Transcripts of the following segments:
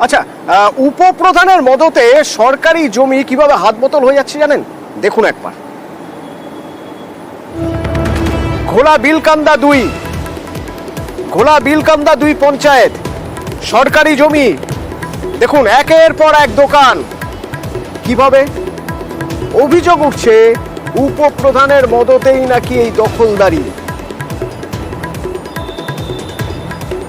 আচ্ছা, উপপ্রধানের মদতে সরকারি জমি কিভাবে হাত বোতল হয়ে যাচ্ছে জানেন? দেখুন একবার। ঘোলা বিলকান্দা 2 পঞ্চায়েত, সরকারি জমি দেখুন, একের পর এক দোকান। কিভাবে? অভিযোগ উঠছে উপপ্রধানের মদতেই নাকি এই দখলদারি।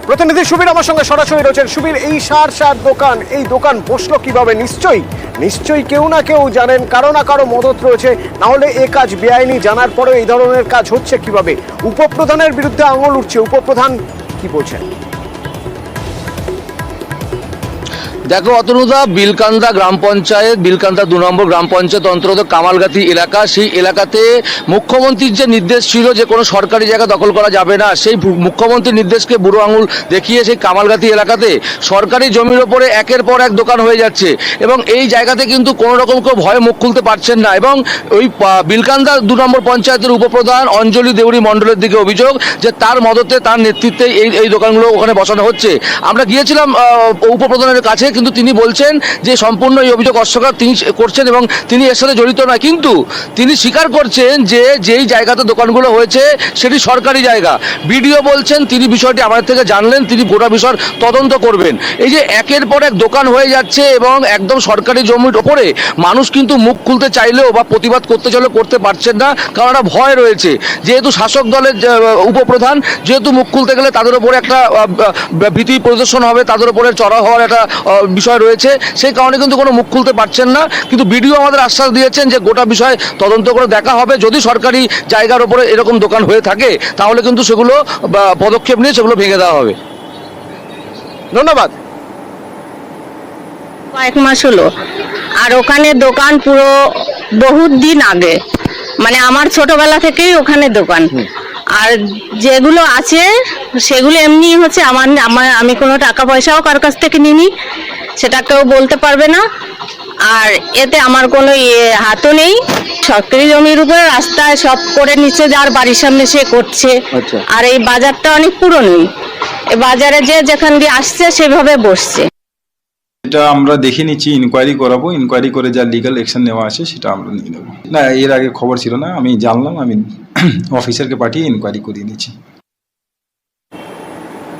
প্রতিনিধি সুবীর আমার সঙ্গে সরাসরি রয়েছেন। সুবীর, এই সার দোকান, এই দোকান বসলো কিভাবে? নিশ্চয়ই কেউ না কেউ জানেন, কারো না কারো মদত রয়েছে, না হলে এ কাজ বেআইনি জানার পরেও এই ধরনের কাজ হচ্ছে কিভাবে? উপপ্রধানের বিরুদ্ধে আঙুল উঠছে, উপপ্রধান কি বলছেন? দেখো অতনুদা, বিলকান্দা গ্রাম পঞ্চায়েত, বিলকান্দা 2 নম্বর গ্রাম পঞ্চায়েত অন্তর্গত কামালগাতি এলাকা। সেই এলাকাতে মুখ্যমন্ত্রীর যে নির্দেশ ছিল যে কোনো সরকারি জায়গা দখল করা যাবে না, সেই মুখ্যমন্ত্রীর নির্দেশকে বুড়ো আঙুল দেখিয়ে সেই কামালগাতি এলাকাতে সরকারি জমির ওপরে একের পর এক দোকান হয়ে যাচ্ছে এবং এই জায়গাতে কিন্তু কোনো রকম কেউ ভয়ে মুখ খুলতে পারছেন না। এবং ওই বিলকান্দা 2 নম্বর পঞ্চায়েতের উপপ্রধান অঞ্জলি দেউরি মণ্ডলের দিকে অভিযোগ যে তার মদতে, তার নেতৃত্বে এই দোকানগুলো ওখানে বসানো হচ্ছে। আমরা গিয়েছিলাম উপপ্রধানের কাছে, কিন্তু তিনি বলছেন যে সম্পূর্ণ এই অভিযোগ অস্বীকার তিনি করছেন এবং তিনি এর সাথে জড়িত নয়। কিন্তু তিনি স্বীকার করছেন যে যেই জায়গাতে দোকানগুলো হয়েছে সেটি সরকারি জায়গা। বিডিও বলছেন তিনি বিষয়টি আমাদের থেকে জানলেন, তিনি গোটা বিষয় তদন্ত করবেন। এই যে একের পর এক দোকান হয়ে যাচ্ছে এবং একদম সরকারি জমির ওপরে মানুষ কিন্তু মুখ খুলতে চাইলেও বা প্রতিবাদ করতে চাইলেও করতে পারছেন না, কারণ একটা ভয় রয়েছে। যেহেতু শাসক দলের উপপ্রধান, যেহেতু মুখ খুলতে গেলে তাদের উপরে একটা ভীতি প্রদর্শন হবে, তাদের উপরে চড়া হওয়ার একটা বিষয় রয়েছে, সেই কারণে কিন্তু কোনো মুখ খুলতে পারছেন না। কিন্তু বিডিও আমাদের আশ্বাস দিয়েছেন যে গোটা বিষয় তদন্ত করে দেখা হবে, যদি সরকারি জায়গার উপরে এরকম দোকান হয়ে থাকে তাহলে কিন্তু সেগুলো পদক্ষেপ নিয়ে সেগুলো ভেঙে দেওয়া হবে। ধন্যবাদ। কয়েক মাস হলো, আর ওখানে দোকান পুরো বহুত দিন আগে, মানে আমার ছোটবেলা থেকেই ওখানে দোকান। আর যেগুলো আছে সেগুলো এমনি হচ্ছে, আমি কোনো টাকা পয়সাও কার কাছ থেকে নিইনি, সেটা কেউ বলতে পারবে না। আর এতে আমার কোনো হাতও নেই। সরকারি জমির উপরে রাস্তায় সব করে নিচ্ছে, যার বাড়ির সামনে সে করছে। আর এই বাজারটা অনেক পুরনো, এই বাজারে যে যেখান দিয়ে আসছে সেভাবে বসছে। এটা আমরা দেখে নিচ্ছি, ইনকোয়ারি করাবো, ইনকোয়ারি করে যা লিগ্যাল অ্যাকশন নেওয়া আছে সেটা আমরা নিয়ে নেবো। না, এর আগে খবর ছিল না, আমি জানলাম, আমি অফিসারকে পাঠিয়ে ইনকোয়ারি করিয়ে নিচ্ছি।